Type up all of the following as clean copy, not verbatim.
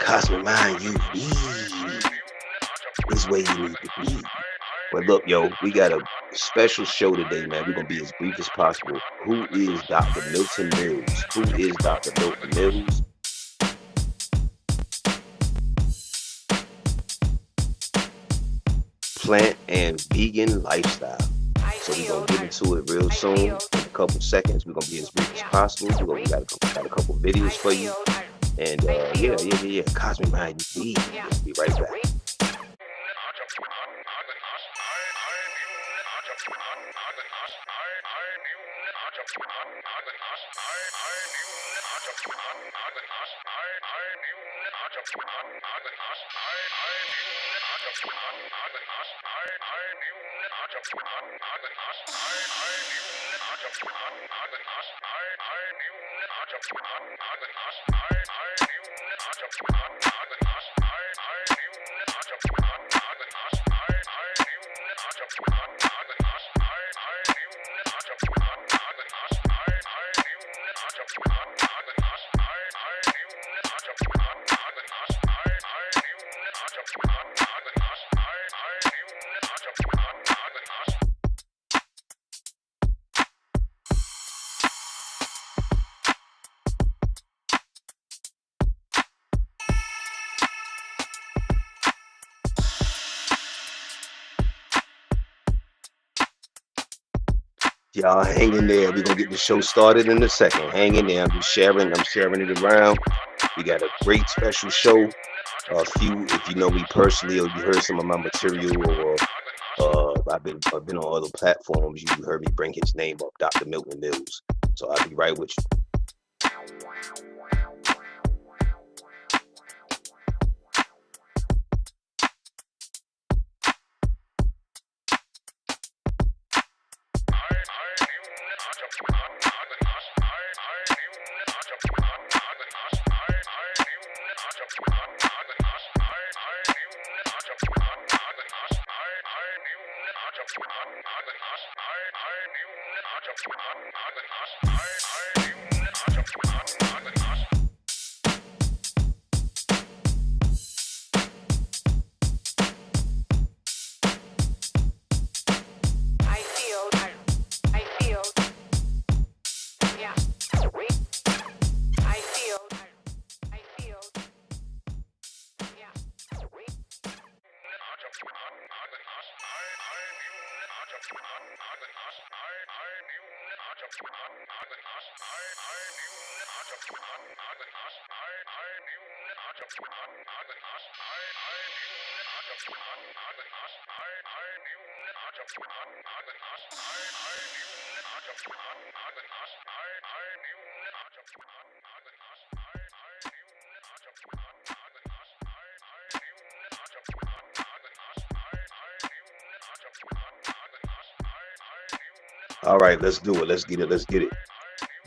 cosmic mind you need is where you need to be. But look, yo, we got a special show today, man. We're gonna be as brief as possible. Who is Dr. Milton Mills? Who is Dr. Milton Mills? Plant and vegan lifestyle. So we're gonna get into it real soon. In a couple seconds, we're gonna be as brief as possible. We got a couple videos for you. And yeah. Cosmic Mind TV. We'll be right back. Y'all hang in there. We're gonna get the show started in a second. Hang in there. I'm sharing it around. We got a great special show. If you know me personally or you heard some of my material or I've been on other platforms, you heard me bring his name up, Dr. Milton Mills. So I'll be right with you. All right, let's do it. Let's get it.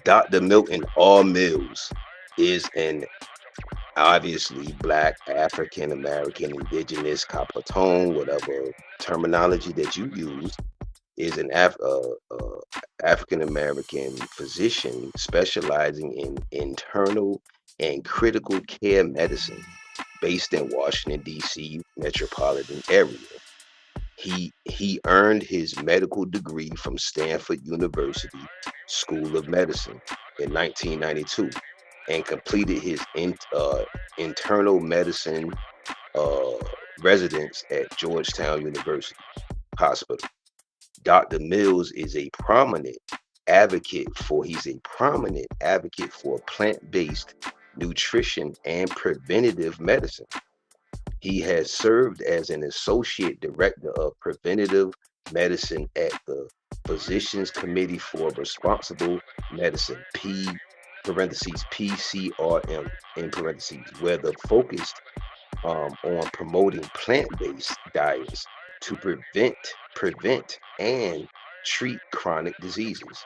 Dr. Milton R. Mills is an obviously Black, African American, Indigenous, copper tone, whatever terminology that you use, is an African American physician specializing in internal and critical care medicine based in Washington, D.C. metropolitan area. He earned his medical degree from Stanford University School of Medicine in 1992 and completed his internal medicine residence at Georgetown University Hospital. Dr. Mills is a prominent he's a prominent advocate for plant-based nutrition and preventative medicine. He has served as an associate director of preventative medicine at the Physicians Committee for Responsible Medicine, PCRM, where the focused on promoting plant-based diets to prevent and treat chronic diseases.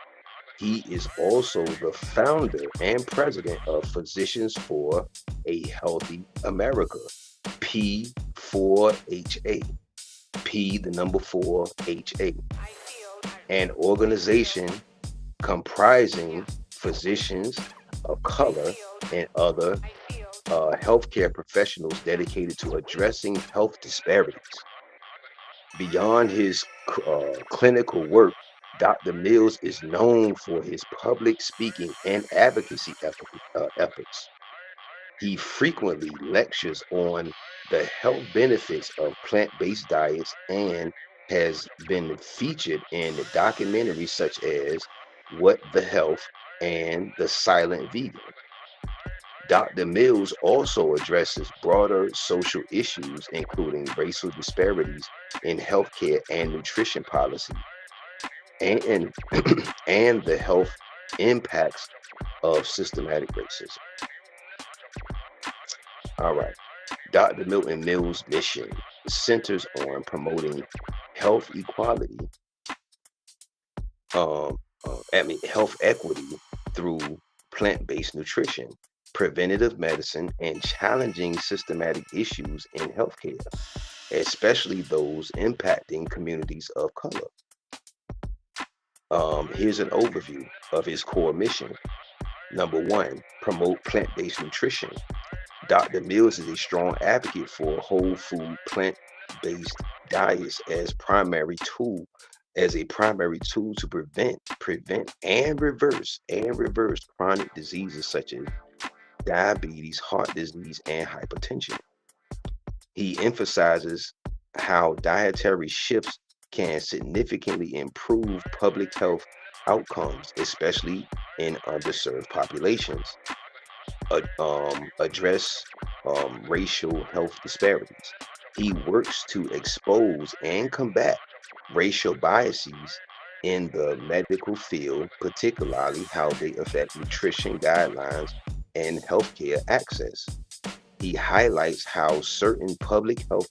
He is also the founder and president of Physicians for a Healthy America, P4HA, the number 4HA, an organization comprising physicians of color and other healthcare professionals dedicated to addressing health disparities. Beyond his clinical work, Dr. Mills is known for his public speaking and advocacy efforts. He frequently lectures on the health benefits of plant based diets and has been featured in documentaries such as What the Health and The Silent Vegan. Dr. Mills also addresses broader social issues, including racial disparities in healthcare and nutrition policy, and, and the health impacts of systematic racism. All right. Dr. Milton Mills' mission centers on promoting health equality, health equity through plant-based nutrition, preventative medicine, and challenging systematic issues in healthcare, especially those impacting communities of color. Here's an overview of his core mission. Number one, promote plant-based nutrition. Dr. Mills is a strong advocate for whole food plant-based diets as a primary tool to prevent and reverse chronic diseases such as diabetes, heart disease, and hypertension. He emphasizes how dietary shifts can significantly improve public health outcomes, especially in underserved populations. Address racial health disparities. He works to expose and combat racial biases in the medical field, particularly how they affect nutrition guidelines and healthcare access. He highlights how certain public health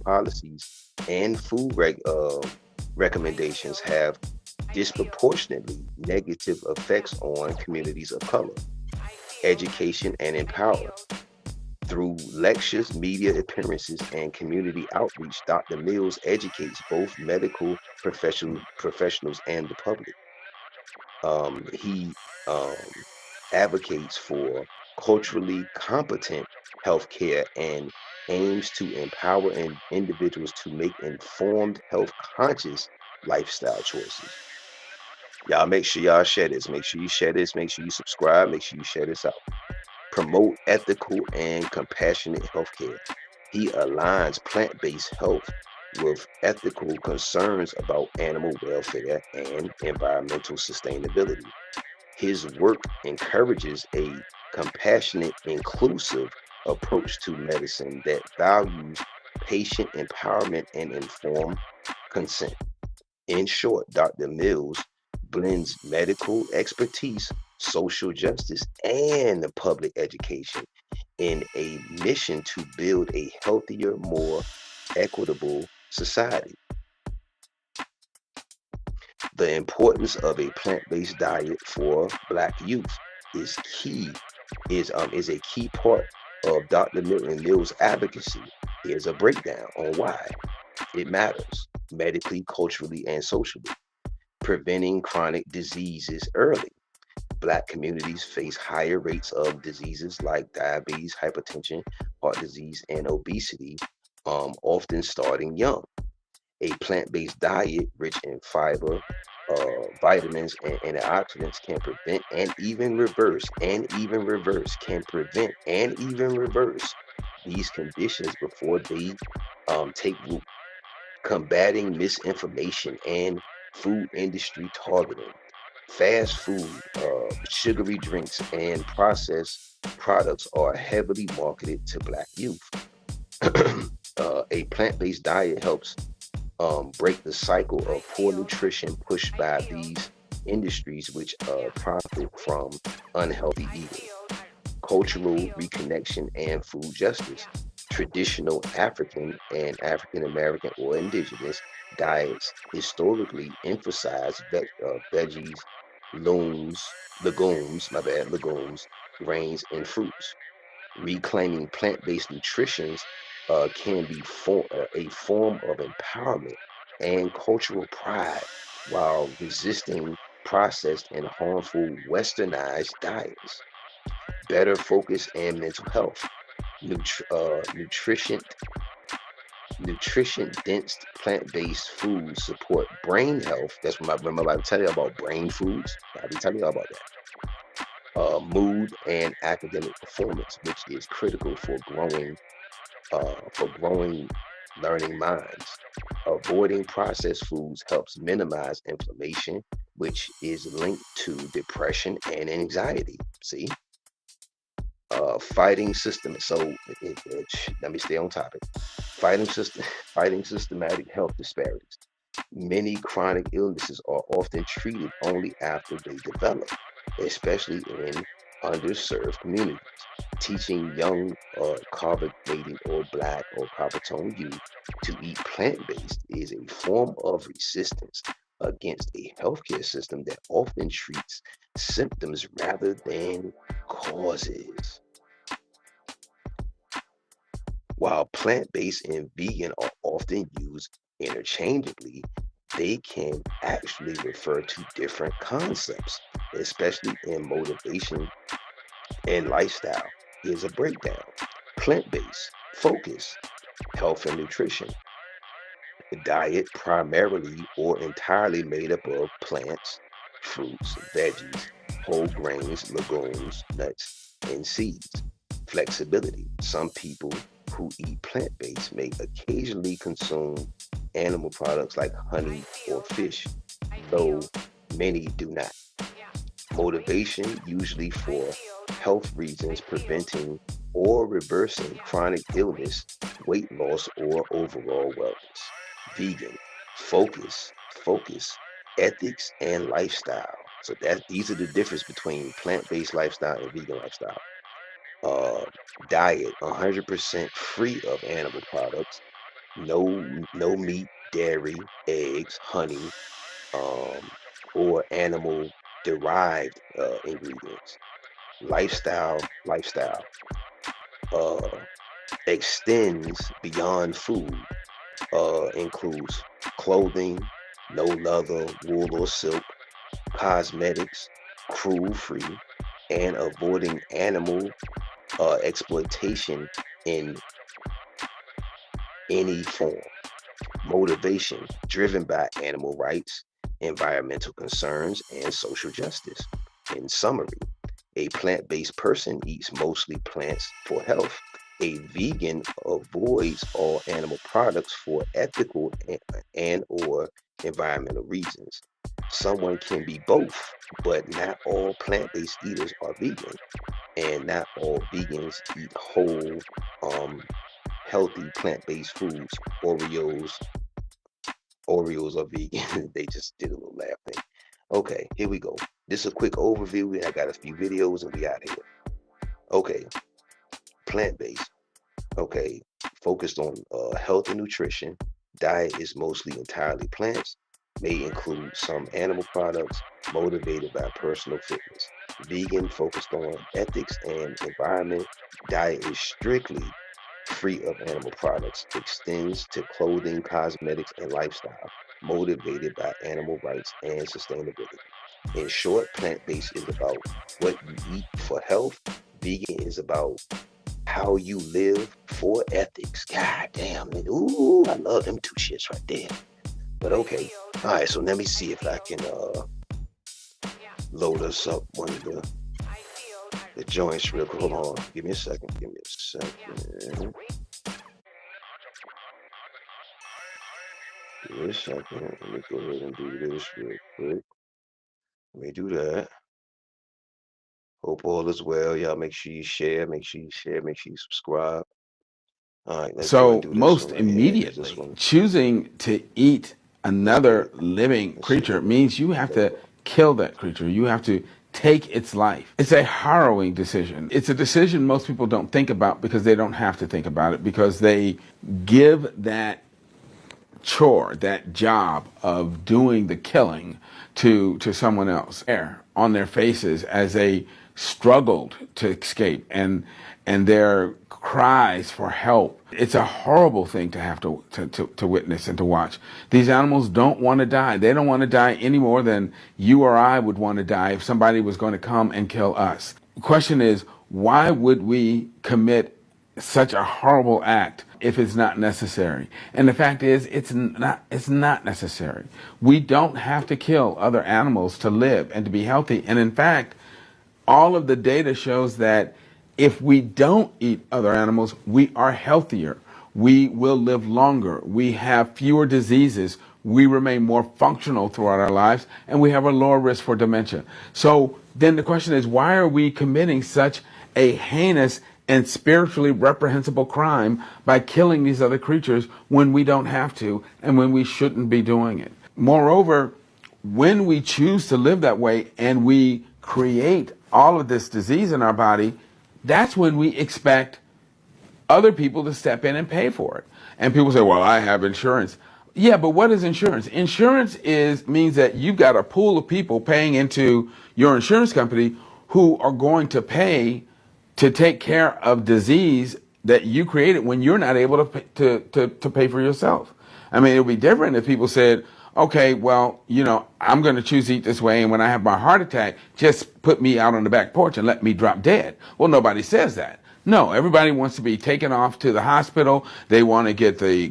policies and recommendations have disproportionately negative effects on communities of color. Education and empowerment. Through lectures, media appearances, and community outreach, Dr. Mills educates both medical professionals and the public. He advocates for culturally competent healthcare and aims to empower individuals to make informed, health conscious lifestyle choices. Y'all make sure y'all share this. Make sure you share this. Make sure you subscribe. Make sure you share this out. Promote ethical and compassionate healthcare. He aligns plant based health with ethical concerns about animal welfare and environmental sustainability. His work encourages a compassionate, inclusive approach to medicine that values patient empowerment and informed consent. In short, Dr. Mills blends medical expertise, social justice, and public education in a mission to build a healthier, more equitable society. The importance of a plant-based diet for Black youth is is a key part of Dr. Milton Mills' advocacy. Here's a breakdown on why it matters medically, culturally, and socially. Preventing chronic diseases early. Black communities face higher rates of diseases like diabetes, hypertension, heart disease, and obesity, often starting young. A plant-based diet rich in fiber, vitamins, and antioxidants can prevent can prevent and even reverse these conditions before they take root. Combating misinformation and food industry targeting. Fast food, sugary drinks, and processed products are heavily marketed to Black youth. A plant based diet helps break the cycle of poor nutrition pushed by these industries, which profit from unhealthy eating. Cultural reconnection and food justice. Traditional African and African American or indigenous diets historically emphasize veggies, legumes, grains, and fruits. Reclaiming plant-based nutrition can be a form of empowerment and cultural pride while resisting processed and harmful westernized diets. better focus and mental health. Nutri- uh, nutrition nutrition dense plant-based foods support brain health. That's what I'm about to tell you about brain foods. I'll be telling you about that. Mood and academic performance, which is critical for growing learning minds. Avoiding processed foods helps minimize inflammation, which is linked to depression and anxiety. See, fighting system. So let me stay on topic. Fighting system, fighting systematic health disparities. Many chronic illnesses are often treated only after they develop, especially in underserved communities. Teaching young carbonated or black or copper tone youth to eat plant based is a form of resistance against a healthcare system that often treats symptoms rather than causes. While plant based and vegan are often used interchangeably, they can actually refer to different concepts, especially in motivation and lifestyle. Here's a breakdown: plant based, focus, health and nutrition. The diet primarily or entirely made up of plants, fruits, veggies, whole grains, legumes, nuts, and seeds. Flexibility. Some people who eat plant based may occasionally consume animal products like honey or fish, though many do not. Motivation, usually for health reasons, preventing or reversing chronic illness, weight loss, or overall wellness. Vegan, focus, ethics, and lifestyle. So that these are the difference between plant-based lifestyle and vegan lifestyle. Uh, Diet, 100% free of animal products, no meat, dairy, eggs, honey, um, or animal derived ingredients. Lifestyle uh, extends beyond food, includes clothing, no leather, wool, or silk, cosmetics, cruel free, and avoiding animal exploitation in any form. Motivation driven by animal rights, environmental concerns, and social justice. In summary, a plant-based person eats mostly plants for health. A vegan avoids all animal products for ethical and or environmental reasons. Someone can be both, but not all plant-based eaters are vegan, and not all vegans eat whole, um, healthy plant-based foods. Oreos, Oreos are vegan. They just did a little laugh thing. Okay, here we go. This is a quick overview. I got a few videos and we out here. Okay, plant-based. Okay, focused on health and nutrition. Diet is mostly entirely plants, may include some animal products, motivated by personal fitness. Vegan, focused on ethics and environment. Diet is strictly free of animal products, extends to clothing, cosmetics, and lifestyle, motivated by animal rights and sustainability. In short, plant-based is about what you eat for health. Vegan is about how you live for ethics. God damn it. Ooh, I love them two shits right there. But okay. All right, so let me see if I can load us up one of the joints real quick. Hold on. Give me a second. Give me a second. Give me a second. Let me go ahead and do this real quick. Let me do that. Hope all is well. Y'all make sure you share, make sure you subscribe. All right, let's go and So do this most one right here. Is this immediately, one? choosing to eat Okay. another living Let's see. creature means you have There we to go. kill that creature. You have to take its life. It's a harrowing decision. It's a decision most people don't think about because they don't have to think about it, because they give that chore, that job of doing the killing to someone else. There on their faces as they struggled to escape, and their cries for help. It's a horrible thing to have to witness and to watch. These animals don't want to die. They don't want to die any more than you or I would want to die if somebody was going to come and kill us. The question is, Why would we commit such a horrible act if it's not necessary? And the fact is, it's not necessary. We don't have to kill other animals to live and to be healthy. And in fact, all of the data shows that if we don't eat other animals, we are healthier. We will live longer. We have fewer diseases. We remain more functional throughout our lives, and we have a lower risk for dementia. So then the question is, why are we committing such a heinous and spiritually reprehensible crime by killing these other creatures when we don't have to and when we shouldn't be doing it? Moreover, when we choose to live that way and we create all of this disease in our body, that's when we expect other people to step in and pay for it. And people say, well, I have insurance. Yeah, but what is insurance? Insurance means that you've got a pool of people paying into your insurance company who are going to pay to take care of disease that you created when you're not able to pay for yourself. I mean, it would be different if people said, okay, well, I'm going to choose to eat this way, and when I have my heart attack, just put me out on the back porch and let me drop dead. Well, nobody says that. No, everybody wants to be taken off to the hospital. They want to get the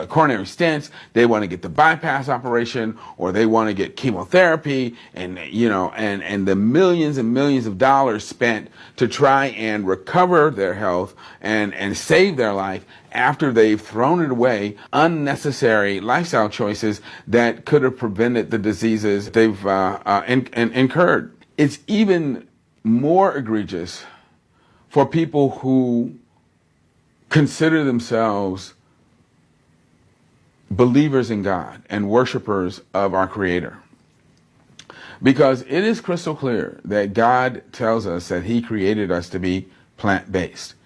coronary stents. They want to get the bypass operation, or they want to get chemotherapy, and and the millions and millions of dollars spent to try and recover their health and save their life after they've thrown it away. Unnecessary lifestyle choices that could have prevented the diseases they've incurred. It's even more egregious for people who consider themselves believers in God and worshipers of our Creator. Because it is crystal clear that God tells us that He created us to be plant-based.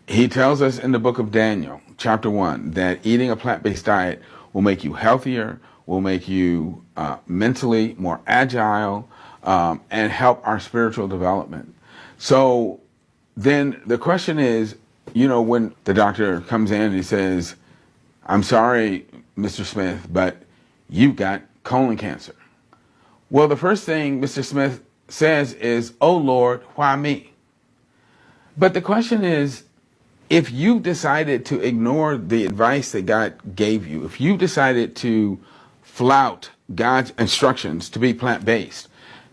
He tells us in the book of Daniel, chapter 1, that eating a plant-based diet will make you healthier, will make you mentally more agile, and help our spiritual development. So then the question is, when the doctor comes in and he says, I'm sorry, Mr. Smith, but you've got colon cancer. Well, the first thing Mr. Smith says is, oh Lord, why me? But the question is, if you've decided to ignore the advice that God gave you, if you've decided to flout God's instructions to be plant-based,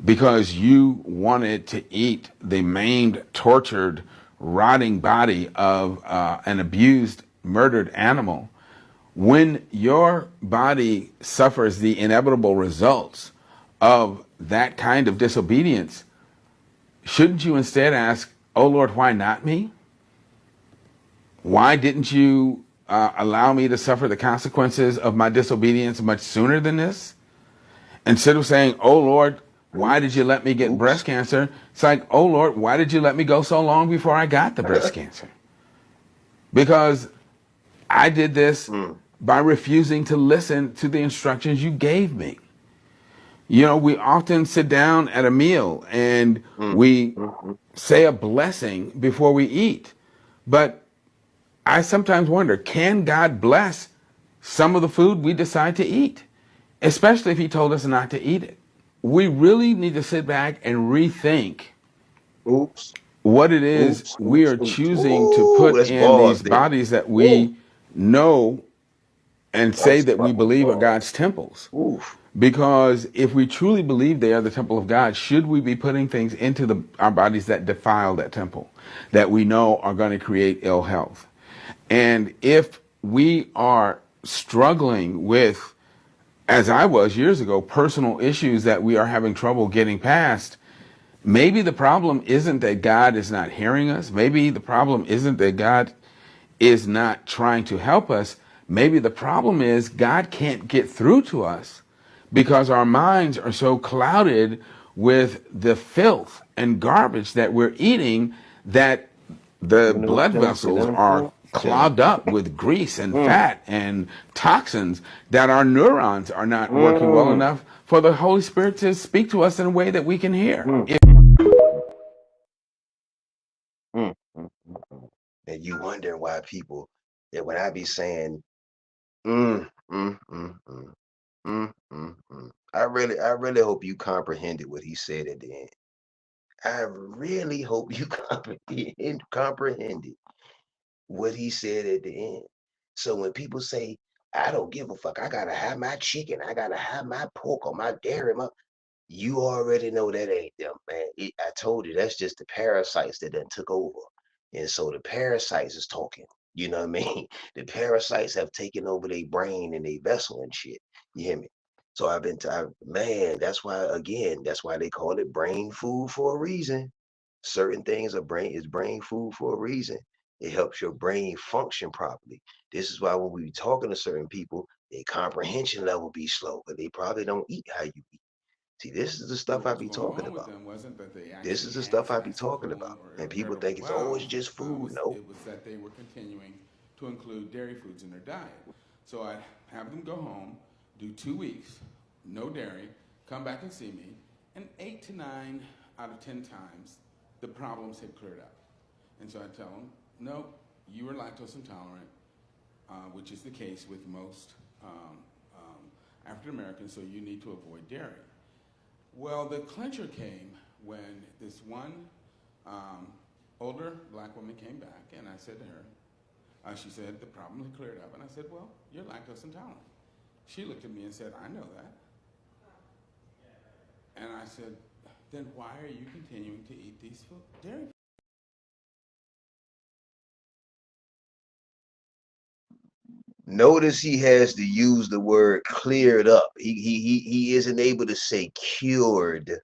because you wanted to eat the maimed, tortured, rotting body of an abused, murdered animal, when your body suffers the inevitable results of that kind of disobedience, shouldn't you instead ask, oh Lord, why not me? Why didn't you allow me to suffer the consequences of my disobedience much sooner than this? Instead of saying, oh Lord, why did you let me get breast cancer? It's like, oh Lord, why did you let me go so long before I got the breast cancer? Because I did this by refusing to listen to the instructions you gave me. We often sit down at a meal and we say a blessing before we eat. But I sometimes wonder, can God bless some of the food we decide to eat? Especially if He told us not to eat it. We really need to sit back and rethink what it is we are choosing to put Let's in pause these there. bodies that we know and say that we believe are God's temples. Because if we truly believe they are the temple of God, should we be putting things into our bodies that defile that temple, that we know are going to create ill health? And if we are struggling with, as I was years ago, personal issues that we are having trouble getting past, maybe the problem isn't that God is not hearing us. Maybe the problem isn't that God is not trying to help us. Maybe the problem is God can't get through to us because our minds are so clouded with the filth and garbage that we're eating that the blood vessels are clogged up with grease and fat and toxins, that our neurons are not working well enough for the Holy Spirit to speak to us in a way that we can hear. And you wonder why people, that when I be saying, mm, mm, mm, mm, I really hope you comprehended what he said at the end. I really hope you comprehended what he said at the end. So when people say, I don't give a fuck, I gotta have my chicken, I gotta have my pork or my dairy, you already know that ain't them, man. I told you that's just the parasites that done took over. And so the parasites is talking. You know what I mean? The parasites have taken over their brain and their vessel and shit. You hear me? So man, that's why again, that's why they call it brain food for a reason. Certain things are brain food for a reason. It helps your brain function properly. This is why when we be talking to certain people, their comprehension level be slow, but they probably don't eat how you eat. See, this is the What stuff I was be going talking on with about. them wasn't that they This actually is the had stuff I some be acid talking about. food or And people irritable think it's always bowel. just food. No. It was that they were continuing to include dairy foods in their diet. So I'd have them go home, do 2 weeks, no dairy, come back and see me, and 8 to 9 out of 10 times, the problems had cleared up. And so I'd tell them, no, you are lactose intolerant, which is the case with most African Americans, so you need to avoid dairy. Well, the clincher came when this one um, older black woman came back, and I said to her, she said the problem had cleared up, and I said, well, you're lactose intolerant. She looked at me and said, I know that. And I said, then why are you continuing to eat these dairy? Notice he has to use the word cleared up. He isn't able to say cured.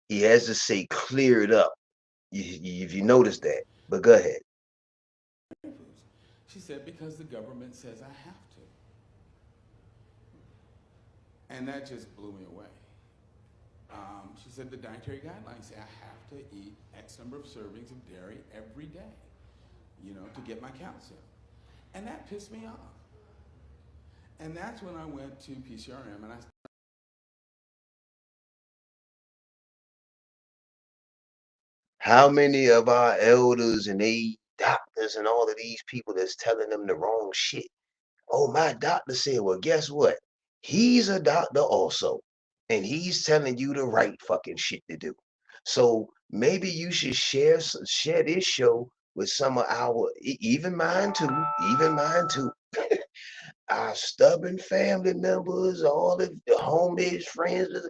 He has to say cleared up. If you notice that. But go ahead. Foods? She said, because the government says I have to. And that just blew me away. She said the dietary guidelines say I have to eat X number of servings of dairy every day, to get my calcium. And that pissed me off. And that's when I went to PCRM and I How many of our elders and they doctors and all of these people that's telling them the wrong shit? Oh, my doctor said, well, guess what? He's a doctor also. And he's telling you the right fucking shit to do. So maybe you should share this show with some of our, even mine too, our stubborn family members, all the homies, friends.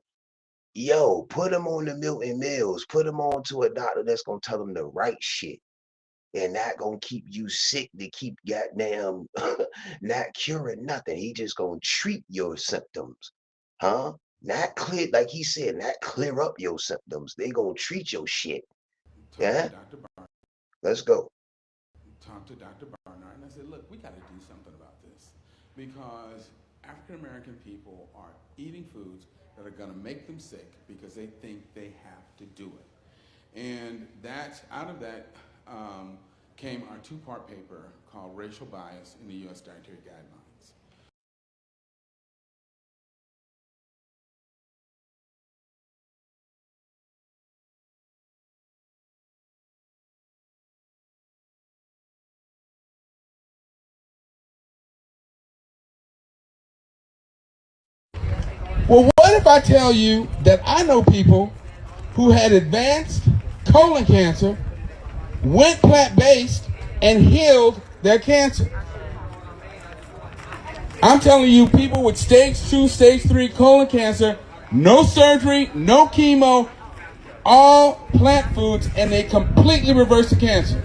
Yo, put them on the Milton Mills. Put them on to a doctor that's gonna tell them the right shit and not gonna keep you sick to keep goddamn not curing nothing. He just gonna treat your symptoms, huh? Not clear, like he said, not clear up your symptoms. They gonna treat your shit. talked to Yeah, Dr. let's go. Barnard and I said, look, we got to do something about this because African American people are eating foods that are going to make them sick because they think they have to do it. And out of that came our two-part paper called Racial Bias in the U.S. Dietary Guidelines. Well, what if I tell you that I know people who had advanced colon cancer, went plant-based, and healed their cancer? I'm telling you, people with stage 2, stage 3 colon cancer, no surgery, no chemo, all plant foods, and they completely reverse the cancer.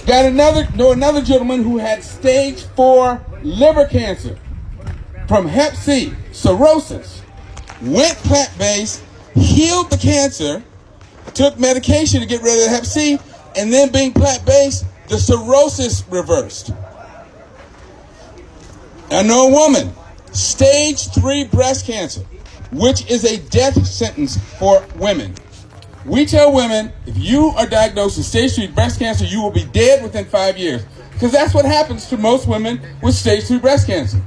Got another gentleman who had stage 4 liver cancer from Hep C, cirrhosis, went plant-based, healed the cancer, took medication to get rid of the Hep C, and then being plant-based, the cirrhosis reversed. I know a woman, stage 3 breast cancer, which is a death sentence for women. We tell women, if you are diagnosed with stage 3 breast cancer, you will be dead within 5 years. Because that's what happens to most women with stage 3 breast cancer.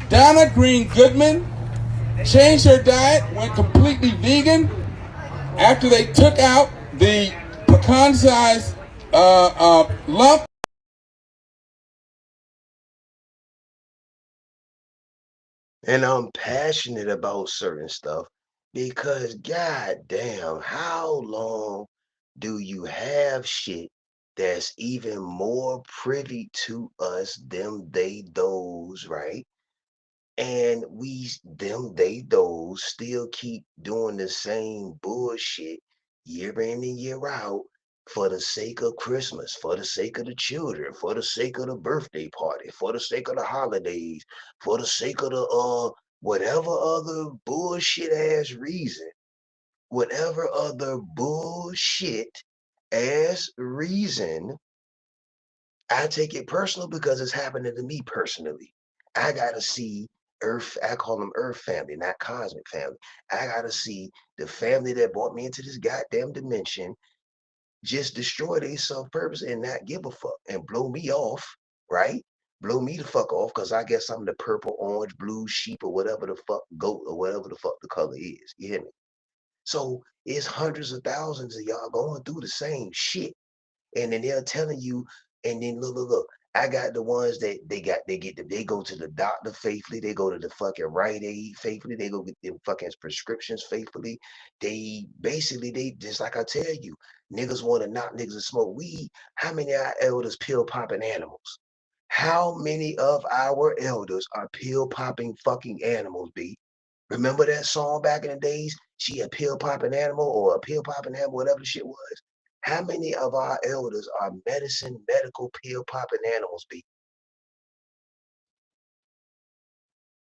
Donna Green Goodman changed her diet, went completely vegan after they took out the pecan-sized lump. And I'm passionate about certain stuff Because goddamn, how long do you have shit that's even more privy to us, them, they, those, right? And those still keep doing the same bullshit year in and year out for the sake of Christmas, for the sake of the children, for the sake of the birthday party, for the sake of the holidays, for the sake of the whatever other bullshit ass reason, whatever other bullshit ass reason. I take it personal because it's happening to me personally. I gotta see Earth, I call them Earth family, not cosmic family. I gotta see the family that brought me into this goddamn dimension just destroy their self purpose and not give a fuck and blow me off, right? Blow me the fuck off because I guess I'm the purple, orange, blue sheep or whatever the fuck goat or whatever the fuck the color is. You hear me? So it's hundreds of thousands of y'all going through the same shit, and then they're telling you, and then look. I got the ones that they go to the doctor faithfully, they go to the fucking Rite Aid faithfully, they go get them fucking prescriptions faithfully. They basically they just like I tell you, niggas want to knock niggas and smoke weed. How many of our elders pill popping animals? How many of our elders are pill popping fucking animals, B? Remember that song back in the days? She a pill popping animal or a pill popping animal, whatever the shit was. How many of our elders are medical pill popping animals? Be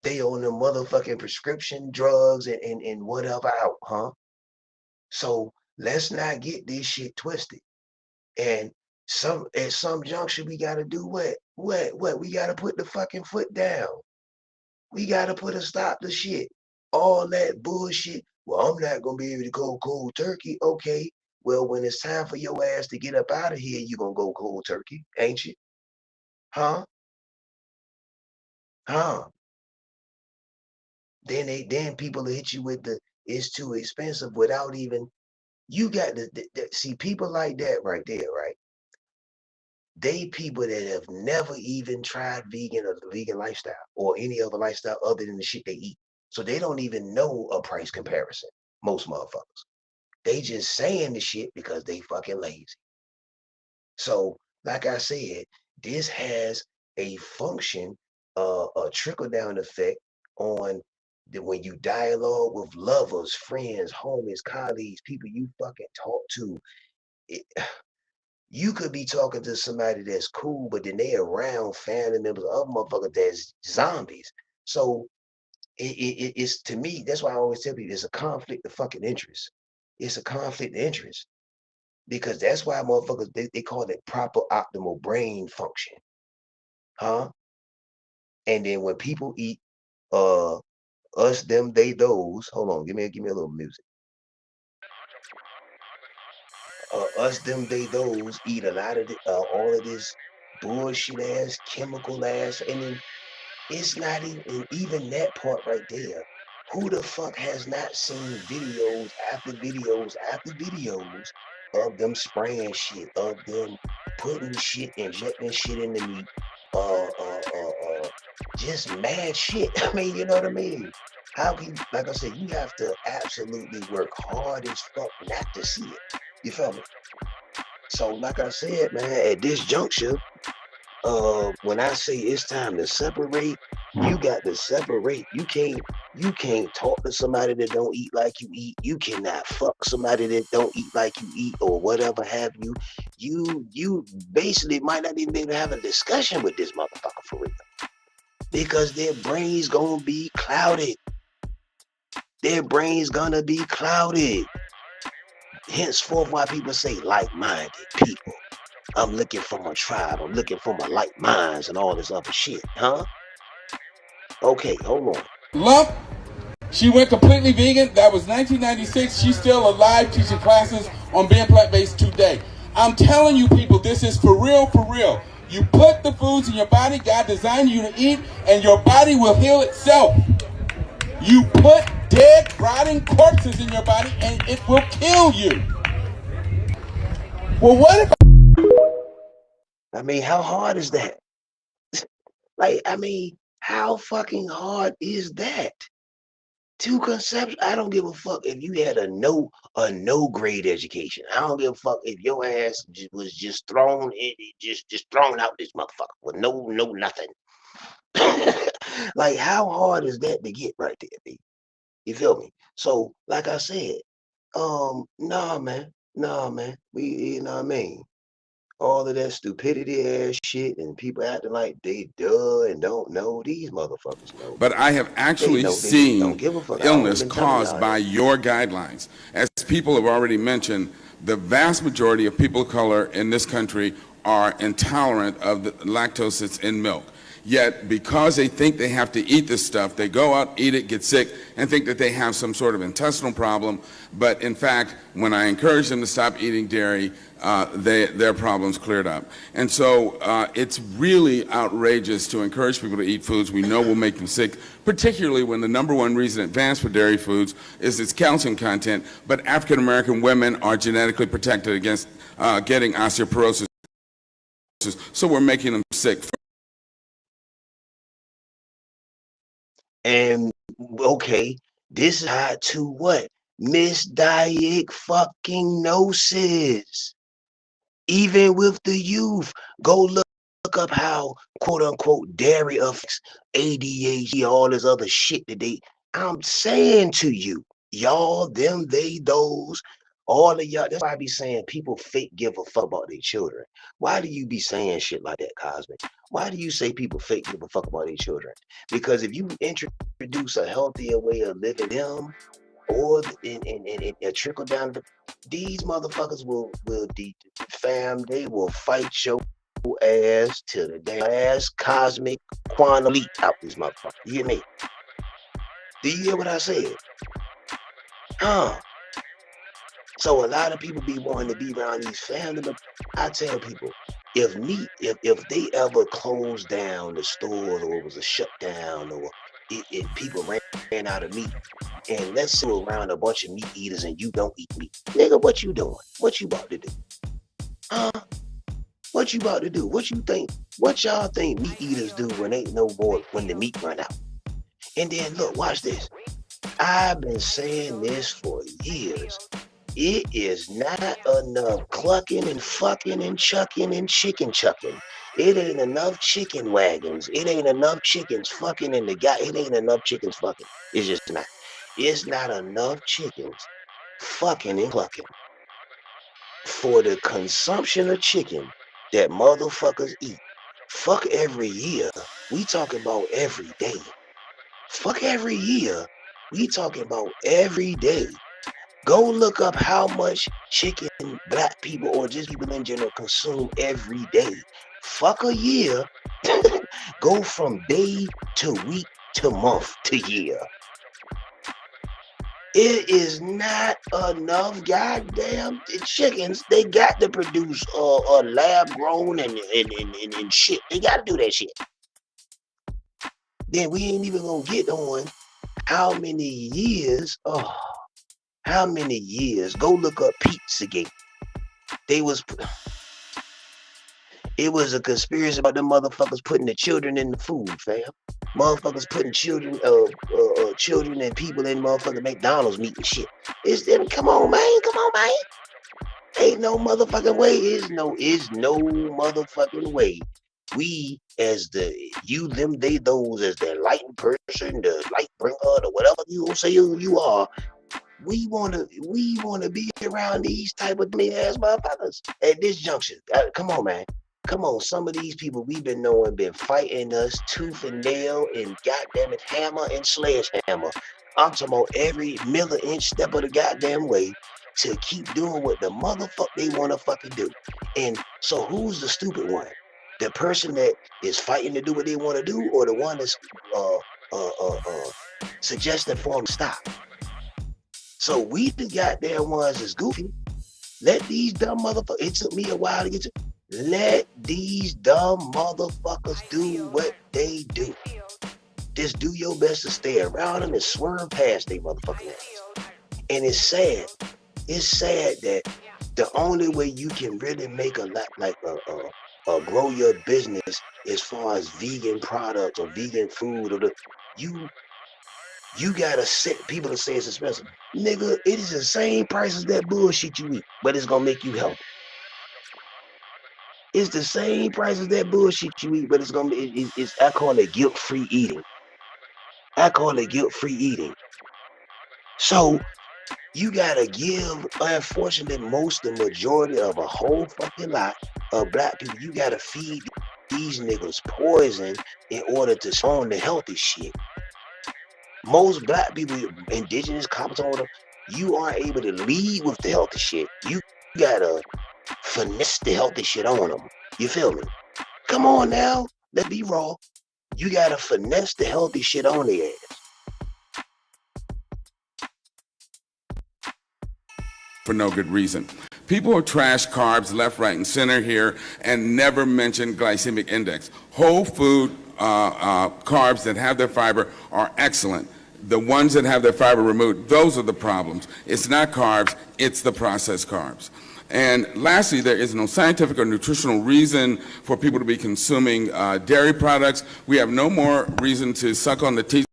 they on the motherfucking prescription drugs and whatever out, huh? So let's not get this shit twisted. And some at some juncture we gotta do what? What? We gotta put the fucking foot down. We gotta put a stop to shit. All that bullshit. Well, I'm not gonna be able to go cold turkey. Okay. Well, when it's time for your ass to get up out of here, you gonna go cold turkey, ain't you? Huh? Huh? Then people will hit you with the it's too expensive without even you got to see people like that right there, right? They people that have never even tried vegan or the vegan lifestyle or any other lifestyle other than the shit they eat. So they don't even know a price comparison. Most motherfuckers. They just saying the shit because they fucking lazy. So, like I said, this has a function, a trickle down effect on when you dialogue with lovers, friends, homies, colleagues, people you fucking talk to. It, you could be talking to somebody that's cool, but then they around family members, other motherfuckers that's zombies. So it's to me, that's why I always tell people it's a conflict of fucking interest. It's a conflict of interest because that's why motherfuckers they call it proper optimal brain function, huh? And then when people eat uh us, them, they, those, hold on, give me a little music. Us, them, they, those eat a lot of all of this bullshit ass, chemical ass, and then it's not even that part right there. Who the fuck has not seen videos after videos after videos of them spraying shit, of them putting shit, injecting shit in the meat, just mad shit. I mean, you know what I mean? How can, like I said, you have to absolutely work hard as fuck not to see it. You feel me? So, like I said, man, at this juncture, when I say it's time to separate, you got to separate. You can't talk to somebody that don't eat like you eat. You cannot fuck somebody that don't eat like you eat or whatever have you. You basically might not even be able to have a discussion with this motherfucker for real. Because their brains gonna be clouded. Their brains gonna be clouded. Henceforth why people say like-minded people. I'm looking for my tribe. I'm looking for my like minds and all this other shit, huh? Okay, hold on. Lump. She went completely vegan. That was 1996. She's still alive teaching classes on being plant-based today. I'm telling you people, this is for real, for real. You put the foods in your body God designed you to eat, and your body will heal itself. You put dead, rotting corpses in your body, and it will kill you. Well, what if I mean, how hard is that? Like, I mean, how fucking hard is that? Two conception. I don't give a fuck if you had a no grade education. I don't give a fuck if your ass was just thrown in, just thrown out this motherfucker with no nothing. Like how hard is that to get right there, B? You feel me? So like I said, nah, man. We, you know what I mean? All of that stupidity ass shit and people acting like they duh and don't know. These motherfuckers know, But B. I have They actually know. They just don't seen give a fuck. I always illness been telling caused y'all by that. your guidelines. As people have already mentioned, the vast majority of people of color in this country are intolerant of the lactose that's in milk. Yet, because they think they have to eat this stuff, they go out, eat it, get sick, and think that they have some sort of intestinal problem. But in fact, when I encourage them to stop eating dairy, their problems cleared up. And so it's really outrageous to encourage people to eat foods we know will make them sick, particularly when the number one reason advanced for dairy foods is its calcium content. But African American women are genetically protected against getting osteoporosis, so we're making them sick. And okay, this is tied to what? Misdiagnosis fucking gnosis. Even with the youth, go look up how quote unquote dairy affects ADHD, all this other shit that they. I'm saying to you, y'all, them, they, those, all of y'all. That's why I be saying people fake give a fuck about their children. Why do you be saying shit like that, Cosmic? Why do you say people fake give a fuck about their children? Because if you introduce a healthier way of living them, or and trickle down, these motherfuckers will fam. They will fight your ass till the damn ass cosmic quantum leap out this motherfucker. You hear me? Do you hear what I said? Huh? So a lot of people be wanting to be around these family, but I tell people, if they ever closed down the stores or it was a shutdown or people ran out of meat, and let's say you're around a bunch of meat eaters and you don't eat meat, nigga, what you doing? What you about to do? Huh? What you about to do? What you think? What y'all think meat eaters do when ain't no more when the meat run out? And then look, watch this. I've been saying this for years. It is not enough clucking and fucking and chucking and chicken chucking. It ain't enough chicken wagons. It ain't enough chickens fucking in the guy. It ain't enough chickens fucking. It's just not. It's not enough chickens fucking and clucking for the consumption of chicken that motherfuckers eat. Fuck every year. We talking about every day. Fuck every year. We talking about every day. Go look up how much chicken black people or just people in general consume every day. Fuck a year. Go from day to week to month to year. It is not enough goddamn chickens. They got to produce lab grown and shit. They got to do that shit. Then we ain't even gonna get on how many years. Oh, how many years? Go look up Pizzagate. It was a conspiracy about them motherfuckers putting the children in the food, fam. Motherfuckers putting children and people in motherfucking McDonald's meat and shit. Come on, man. Ain't no motherfucking way. Is no motherfucking way. We as the you, them, they, those as the enlightened person, the light bringer, or whatever you say you are. We wanna be around these type of ass motherfuckers at this junction. Come on, man. Come on, some of these people we've been knowing been fighting us tooth and nail and goddamn it hammer and sledgehammer. I'm talking about every milli-inch step of the goddamn way to keep doing what the motherfucker they want to fucking do. And so who's the stupid one? The person that is fighting to do what they want to do, or the one that's suggesting for them to stop? So we the goddamn ones that's goofy. Let these dumb motherfuckers. It took me a while to get to. Let these dumb motherfuckers do what they do. Just do your best to stay around them and swerve past they motherfucking ass. And it's sad. It's sad that the only way you can really make a lot like grow your business as far as vegan products or vegan food or You gotta set people to say it's expensive. Nigga, it is the same price as that bullshit you eat, but it's gonna make you healthy. It's the same price as that bullshit you eat, but it's gonna be it's I call it guilt-free eating. I call it guilt-free eating. So you gotta give, unfortunately, the majority of a whole fucking lot of black people, you gotta feed these niggas poison in order to spawn the healthy shit. Most black people, indigenous, copper, you aren't able to lead with the healthy shit. You gotta finesse the healthy shit on them. You feel me? Come on now, let's be raw. You gotta finesse the healthy shit on their ass. For no good reason. People trash carbs left, right, and center here and never mention glycemic index. Whole food carbs that have their fiber are excellent. The ones that have their fiber removed, those are the problems. It's not carbs, it's the processed carbs. And lastly, there is no scientific or nutritional reason for people to be consuming dairy products. We have no more reason to suck on the teeth.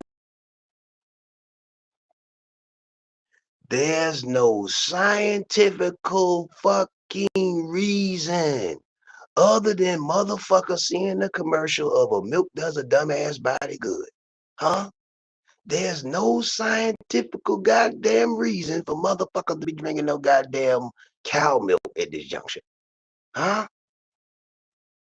There's no scientific fucking reason other than motherfuckers seeing the commercial of a milk does a dumbass body good. Huh? There's no scientific goddamn reason for motherfuckers to be drinking no goddamn cow milk at this juncture. Huh?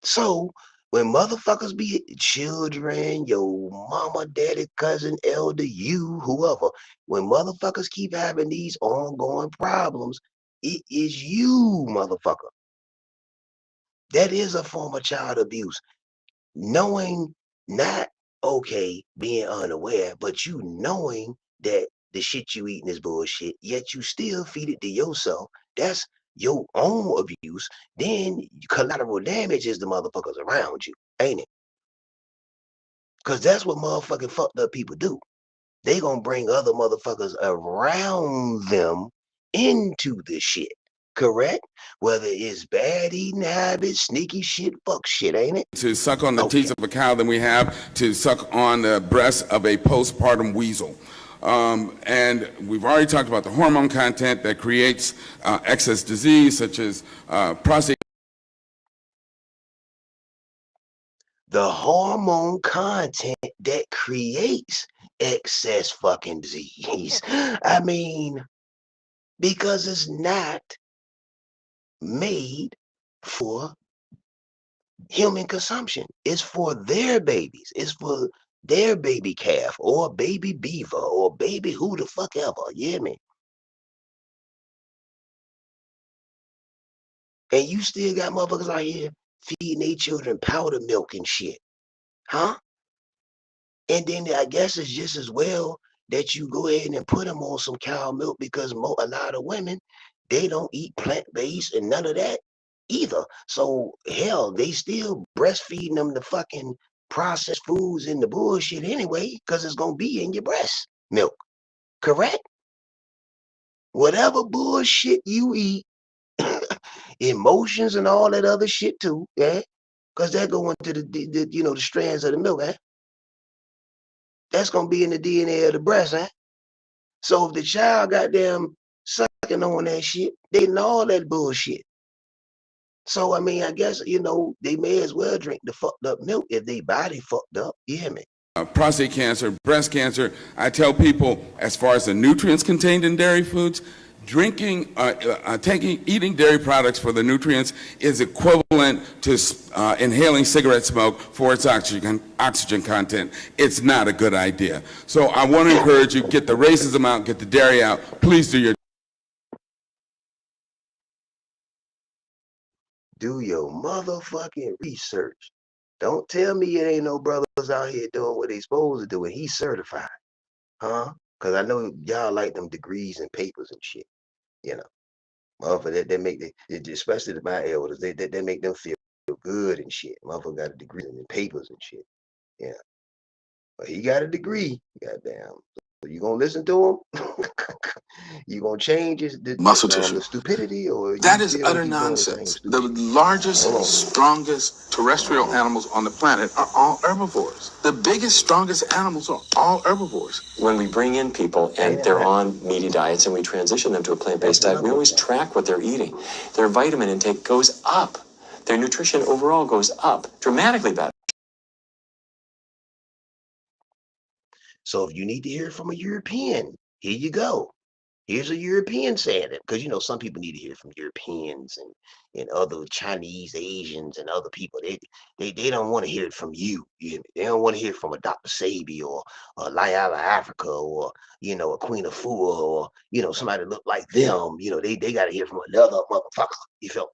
So when motherfuckers be children, your mama, daddy, cousin, elder, you, whoever, when motherfuckers keep having these ongoing problems, it is you, motherfucker. That is a form of child abuse. Knowing, not okay, being unaware, but you knowing that the shit you eating is bullshit, yet you still feed it to yourself. That's your own abuse. Then collateral damage is the motherfuckers around you, ain't it? Because that's what motherfucking fucked up people do. They gonna bring other motherfuckers around them into the shit. Correct? Whether it's bad eating habits, sneaky shit, fuck shit, ain't it? To suck on the teats of a cow than we have to suck on the breast of a postpartum weasel. And we've already talked about the hormone content that creates excess disease, such as prostate. The hormone content that creates excess fucking disease. I mean, because it's not made for human consumption. It's for their babies. It's for their baby calf or baby beaver or baby who the fuck ever. You hear me? And you still got motherfuckers out here feeding their children powder milk and shit. Huh? And then I guess it's just as well that you go ahead and put them on some cow milk because a lot of women, they don't eat plant-based and none of that either. So hell, they still breastfeeding them the fucking processed foods and the bullshit anyway, because it's gonna be in your breast milk. Correct? Whatever bullshit you eat, emotions and all that other shit too, yeah, because that go into the the strands of the milk, eh? That's gonna be in the DNA of the breast, eh? So if the child goddamn sucking on that shit, they know all that bullshit. So I mean, I guess they may as well drink the fucked up milk if they body fucked up. You hear me? Prostate cancer, breast cancer. I tell people, as far as the nutrients contained in dairy foods, eating dairy products for the nutrients is equivalent to inhaling cigarette smoke for its oxygen content. It's not a good idea. So I want to encourage you, get the racism out, get the dairy out. Please do your motherfucking research. Don't tell me it ain't no brothers out here doing what they supposed to do and he's certified. Huh? Because I know y'all like them degrees and papers and shit. You know. Motherfucker, they make especially my elders, they make them feel good and shit. Motherfucker got a degree and papers and shit. Yeah. But he got a degree, goddamn. So you gonna listen to him? You gonna change Muscle tissue. the stupidity, or That you is still utter keep doing the same nonsense. The stupid? largest, Hold strongest terrestrial animals on the planet are all herbivores. The biggest, strongest animals are all herbivores. When we bring in people and they're on meaty diets and we transition them to a plant-based diet, we always track what they're eating. Their vitamin intake goes up. Their nutrition overall goes up, dramatically better. So if you need to hear from a European, here you go. Here's a European saying it, because some people need to hear from Europeans and other Chinese, Asians, and other people. They don't want to hear it from you. They don't want to hear from a Dr. Sabi or a Layala Africa or a Queen of Fua or somebody that look like them. They got to hear from another motherfucker. You feel?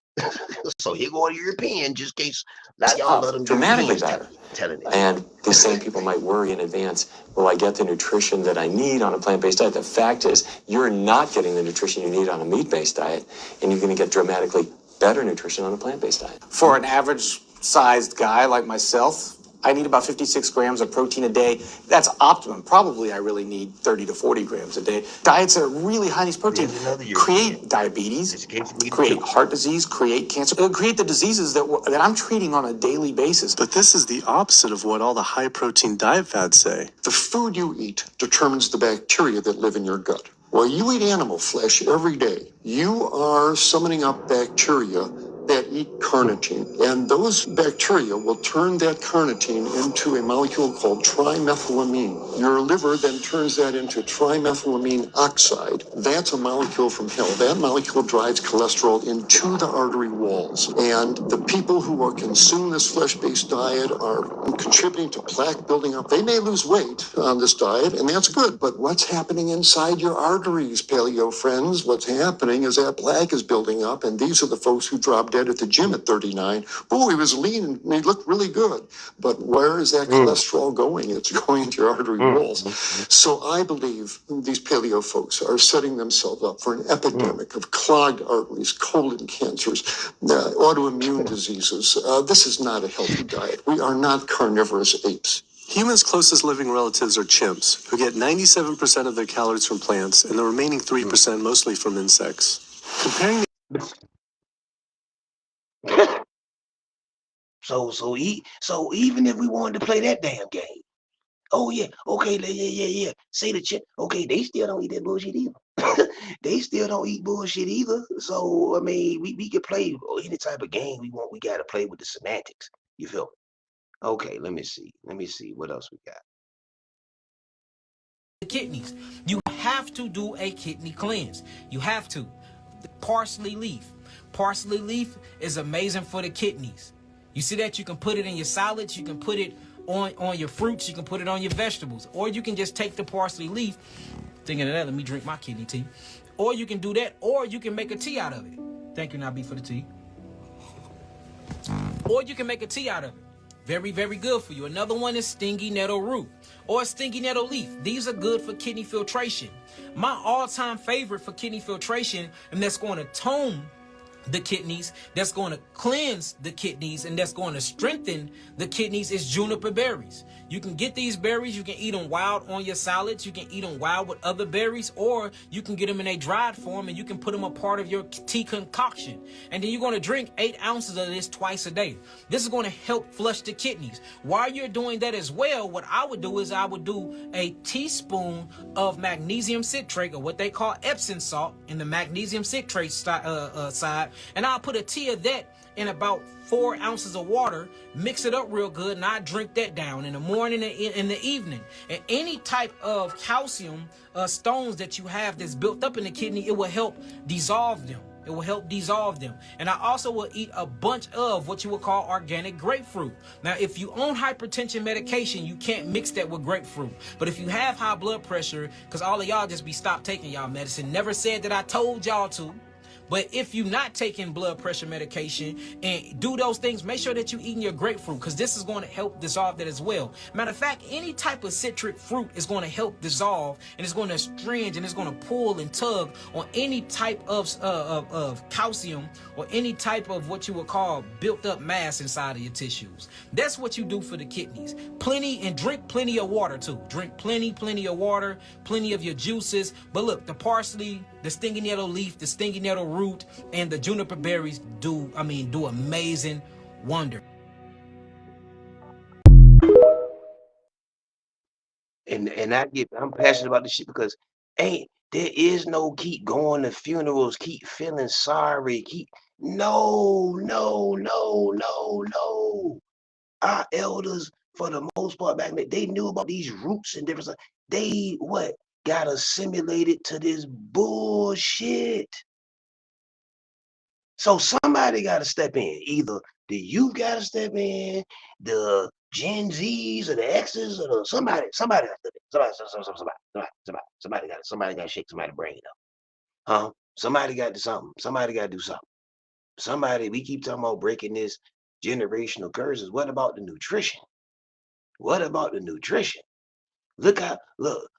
So here go a European, just in case not y'all Up love them dramatically Europeans better. telling it. And these same people might worry in advance, will I get the nutrition that I need on a plant-based diet? The fact is, you're not getting the nutrition you need on a meat-based diet, and you're going to get dramatically better nutrition on a plant-based diet. For an average-sized guy like myself, I need about 56 grams of protein a day. That's optimum. Probably I really need 30 to 40 grams a day. Diets that are really high in these protein create diabetes, create heart disease, create cancer, create the diseases that I'm treating on a daily basis. But this is the opposite of what all the high-protein diet fads say. The food you eat determines the bacteria that live in your gut. While you eat animal flesh every day, you are summoning up bacteria that eat carnitine, and those bacteria will turn that carnitine into a molecule called trimethylamine. Your liver then turns that into trimethylamine oxide. That's a molecule from hell. That molecule drives cholesterol into the artery walls, and the people who are consuming this flesh-based diet are contributing to plaque building up. They may lose weight on this diet, and that's good, but what's happening inside your arteries, paleo friends? What's happening is that plaque is building up, and these are the folks who dropped dead at the gym at 39. Oh, he was lean and he looked really good. But where is that cholesterol going? It's going into your artery walls. So I believe these paleo folks are setting themselves up for an epidemic of clogged arteries, colon cancers, autoimmune diseases. This is not a healthy diet. We are not carnivorous apes. Humans' closest living relatives are chimps, who get 97% of their calories from plants and the remaining 3% mostly from insects. Comparing So even if we wanted to play that damn game, oh yeah, okay, yeah. Say the chip, okay, they still don't eat that bullshit either. They still don't eat bullshit either. So I mean, we can play any type of game we want. We gotta play with the semantics. You feel me? Okay, let me see. What else we got? The kidneys. You have to do a kidney cleanse. You have to. Parsley leaf. Parsley leaf is amazing for the kidneys. You see that? You can put it in your salads. You can put it on your fruits. You can put it on your vegetables. Or you can just take the parsley leaf. Thinking of that, let me drink my kidney tea. Or you can do that. Or you can make a tea out of it. Thank you, Nabi, for the tea. Or you can make a tea out of it. Very, very good for you. Another one is stingy nettle root or stingy nettle leaf. These are good for kidney filtration. My all-time favorite for kidney filtration, and that's going to tone the kidneys, that's going to cleanse the kidneys, and that's going to strengthen the kidneys, is juniper berries. You can get these berries. You can eat them wild on your salads. You can eat them wild with other berries, or you can get them in a dried form and you can put them a part of your tea concoction. And then you're going to drink 8 ounces of this twice a day. This is going to help flush the kidneys. While you're doing that as well, what I would do is I would do a teaspoon of magnesium citrate, or what they call Epsom salt, in the magnesium citrate side, and I'll put a tea of that in about 4 ounces of water, mix it up real good, and I drink that down in the morning and in the evening. And any type of calcium stones that you have that's built up in the kidney, it will help dissolve them. It will help dissolve them. And I also will eat a bunch of what you would call organic grapefruit. Now, if you own hypertension medication, you can't mix that with grapefruit. But if you have high blood pressure, because all of y'all just be stopped taking y'all medicine, never said that I told y'all to. But if you're not taking blood pressure medication and do those things, make sure that you're eating your grapefruit, because this is going to help dissolve that as well. Matter of fact, any type of citric fruit is going to help dissolve, and it's going to astringe, and it's going to pull and tug on any type of calcium or any type of what you would call built up mass inside of your tissues. That's what you do for the kidneys. Plenty, and drink plenty of water too. Drink plenty of water, plenty of your juices. But look, the parsley The stingy nettle leaf, the stingy nettle root, and the juniper berries do amazing wonder. And I'm passionate about this shit because there is no keep going to funerals, keep feeling sorry, keep no. Our elders, for the most part back then, they knew about these roots and different stuff. They got assimilated to this bullshit. So somebody got to step in. Either the youth got to step in, the Gen Zs or the X's or somebody got to step in. Somebody got to shake somebody's brain up. Huh? Somebody got to do something. Somebody got to do something. We keep talking about breaking this generational curses. What about the nutrition?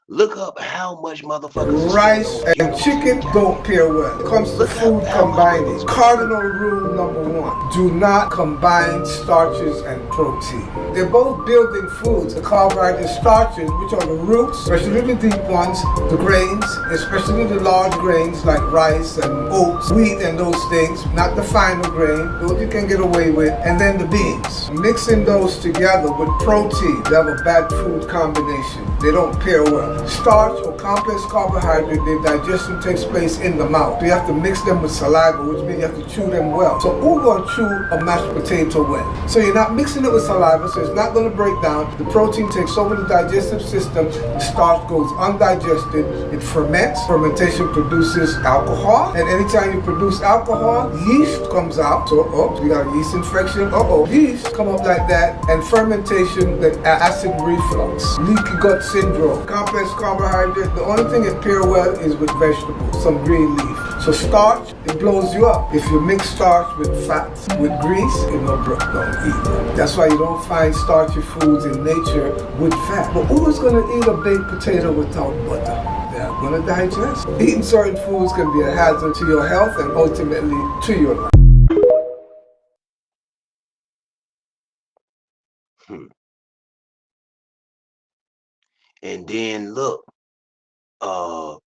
Look up how much motherfuckers rice and chicken don't pair well. When it comes to food combining, cardinal rule number 1, do not combine starches and protein. They're both building foods. The carbohydrate starches, which are the roots, especially the deep ones, the grains, especially the large grains like rice and oats, wheat and those things, not the finer grain, those you can get away with, and then the beans. Mixing those together with protein, they have a bad food combination. They don't pair well. Starch or complex carbohydrate, their digestion takes place in the mouth. So you have to mix them with saliva, which means you have to chew them well. So who's going to chew a mashed potato well? So you're not mixing it with saliva, so it's not going to break down. The protein takes over the digestive system. The starch goes undigested. It ferments. Fermentation produces alcohol. And anytime you produce alcohol, yeast comes out. So, you got a yeast infection. Yeast come up like that. And fermentation, the acid reflux, leaky gut syndrome, complex carbohydrate. The only thing it pair well is with vegetables, some green leaf. So starch, it blows you up. If you mix starch with fats, with grease, it will break down either. That's why you don't find starchy foods in nature with fat. But who's going to eat a baked potato without butter? They're going to digest. Eating certain foods can be a hazard to your health and ultimately to your life. And then look,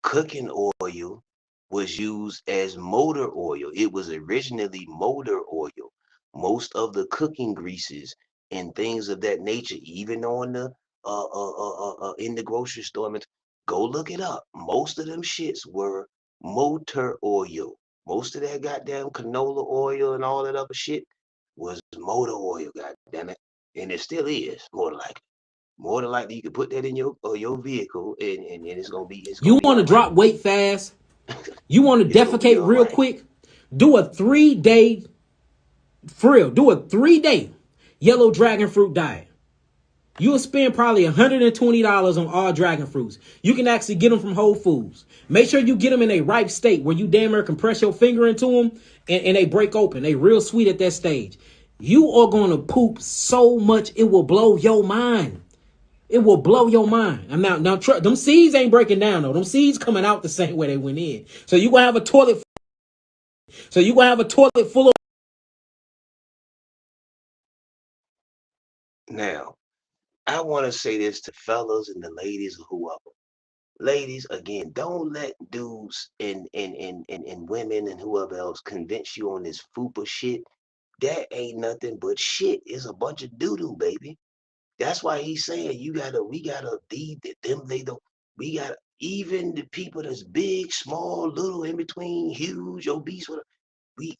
cooking oil was used as motor oil. It was originally motor oil. Most of the cooking greases and things of that nature, even on the in the grocery store, go look it up. Most of them shits were motor oil. Most of that goddamn canola oil and all that other shit was motor oil, goddamn it. And it still is, more than likely. More than likely, you can put that in your vehicle, and it's gonna be You want to all right. drop weight fast? You want to It's gonna be defecate all real right. quick? Do a 3-day, for real, do a 3-day yellow dragon fruit diet. You'll spend probably $120 on all dragon fruits. You can actually get them from Whole Foods. Make sure you get them in a ripe state where you damn near can press your finger into them and they break open. They real sweet at that stage. You are going to poop so much it will blow your mind. It will blow your mind. And now, them seeds ain't breaking down though. Them seeds coming out the same way they went in. So you gonna have a toilet. Full of. Now, I want to say this to fellas and the ladies or whoever. Ladies, again, don't let dudes and women and whoever else convince you on this fupa shit. That ain't nothing but shit. It's a bunch of doo-doo, baby. That's why he's saying we gotta they don't, we gotta, even the people that's big, small, little, in between, huge, obese, whatever.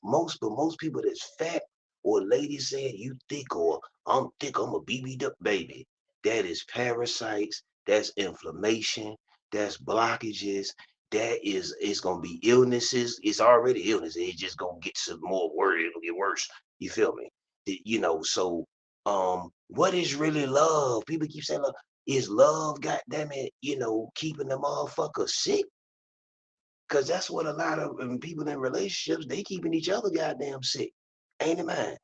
Most people that's fat, or ladies saying you thick, or I'm thick, I'm a BB'd up baby. That is parasites, that's inflammation, that's blockages, that is, it's gonna be illnesses. It's already illness. It's just gonna get some more worse. It'll get worse. You feel me? So what is really love? People keep saying love. Is love, goddamn it, keeping the motherfucker sick? Cause that's what a lot of people in relationships, they keeping each other goddamn sick. Ain't it, man?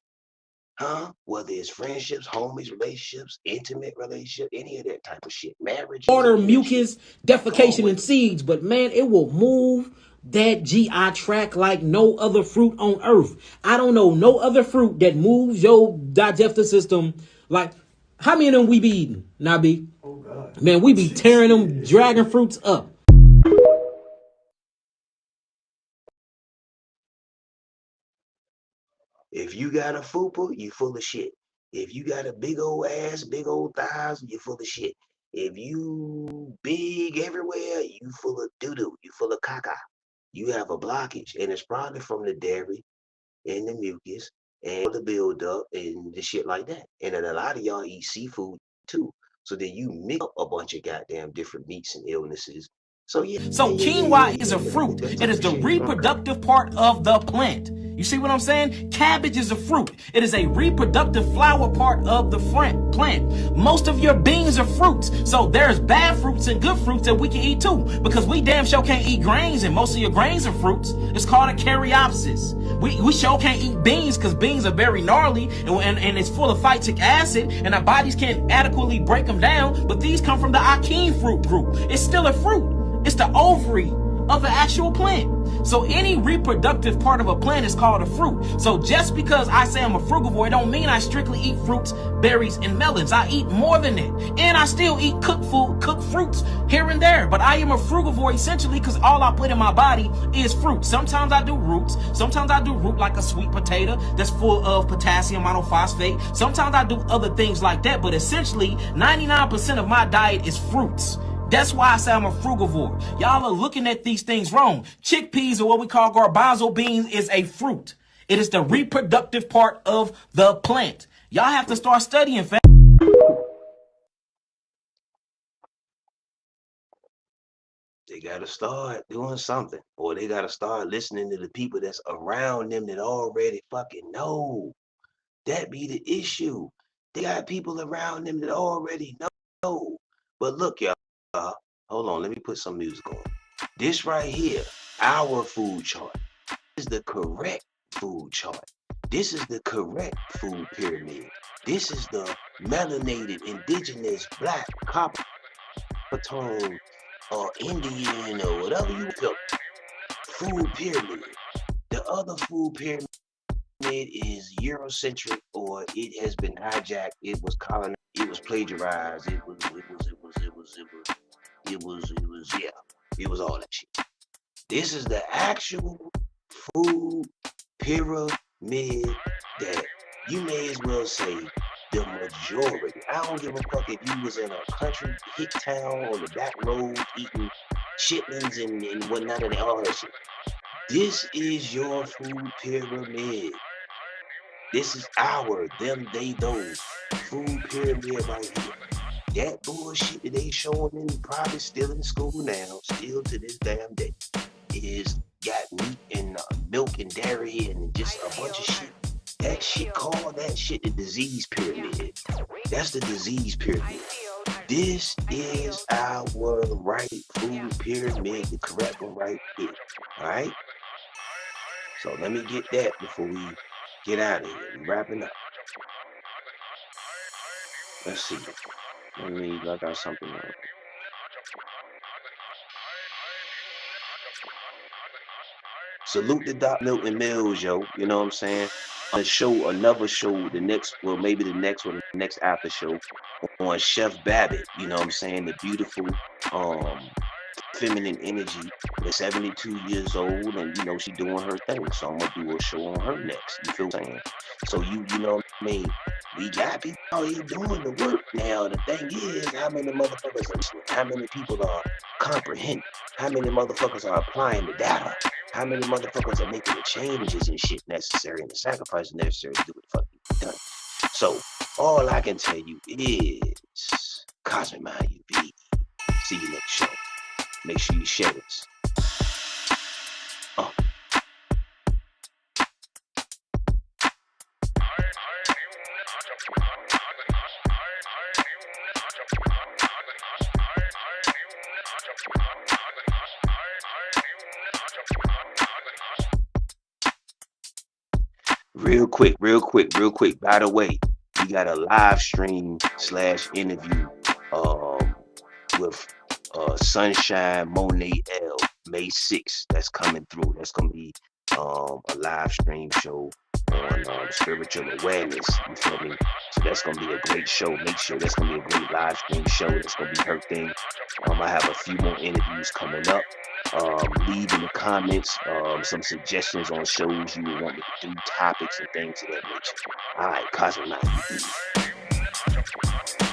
Huh? Whether it's friendships, homies, relationships, intimate relationship, any of that type of shit, marriages, Water, any of that shit. mucus, Come on defecation, with and it. seeds. But man, it will move that GI tract like no other fruit on earth. I don't know no other fruit that moves your digestive system like. How many of them we be eating, Nabi? Man, we be tearing them dragon fruits up. If you got a fupa, you full of shit. If you got a big old ass, big old thighs, you full of shit. If you big everywhere, you full of doo-doo, you full of caca. You have a blockage, and it's probably from the dairy and the mucus and the buildup and the shit like that. And then a lot of y'all eat seafood too. So then you mix up a bunch of goddamn different meats and illnesses. So yeah. So quinoa is a fruit. It is the reproductive part of the plant. You see what I'm saying? Cabbage is a fruit. It is a reproductive flower part of the plant. Most of your beans are fruits. So there's bad fruits and good fruits that we can eat too. Because we damn sure can't eat grains, and most of your grains are fruits. It's called a caryopsis. We sure can't eat beans because beans are very gnarly and it's full of phytic acid, and our bodies can't adequately break them down. But these come from the achene fruit group. It's still a fruit. It's the ovary of the actual plant. So any reproductive part of a plant is called a fruit. So just because I say I'm a frugivore, it don't mean I strictly eat fruits, berries, and melons. I eat more than that. And I still eat cooked fruits here and there. But I am a frugivore essentially because all I put in my body is fruit. Sometimes I do roots. Sometimes I do root like a sweet potato that's full of potassium monophosphate. Sometimes I do other things like that. But essentially, 99% of my diet is fruits. That's why I say I'm a frugivore. Y'all are looking at these things wrong. Chickpeas, or what we call garbanzo beans, is a fruit. It is the reproductive part of the plant. Y'all have to start studying, fam. They gotta start doing something, or they gotta start listening to the people that's around them that already fucking know. That be the issue. They got people around them that already know. But look, y'all. Hold on, let me put some music on. This right here, our food chart, is the correct food chart. This is the correct food pyramid. This is the melanated, indigenous, black, copper tone, or Indian, or whatever you feel. Food pyramid. The other food pyramid is Eurocentric, or it has been hijacked. It was colonized. It was plagiarized. It was all that shit. This is the actual food pyramid that you may as well say the majority. I don't give a fuck if you was in a country hick town on the back road eating chitlins and whatnot and all that shit. This is your food pyramid. This is our, them, they, those food pyramid right here. That bullshit that they showing in probably still in school now, still to this damn day, is got meat and milk and dairy and just a bunch of shit. That shit, call that shit the disease pyramid. That's the disease pyramid. This is our right food pyramid, the correct one right here. Alright? So let me get that before we get out of here. I'm wrapping up. Let's see. I got something else. Salute to Doc Milton Mills, yo. You know what I'm saying? Another show, the next after show on Chef Babbitt. You know what I'm saying? The beautiful, feminine energy. Is 72 years old, and you know she doing her thing. So I'm gonna do a show on her next. You feel what I'm saying? So you know what I mean? We got people out here doing the work now. The thing is, how many motherfuckers are listening? How many people are comprehending? How many motherfuckers are applying the data? How many motherfuckers are making the changes and shit necessary and the sacrifices necessary to do what the fuck you've done? So all I can tell you is Cosmic Mind UV. See you next show. Make sure you share this. Real quick. By the way, we got a live stream / interview with Sunshine Monet L May 6th. That's coming through. That's gonna be a live stream show on spiritual awareness. You feel me? So that's gonna be a great show. Make sure that's gonna be a great live stream show. That's gonna be her thing. I have a few more interviews coming up. Leave in the comments some suggestions on shows you would want me to do, topics and things of that nature. All right, Cosmonaut, you do.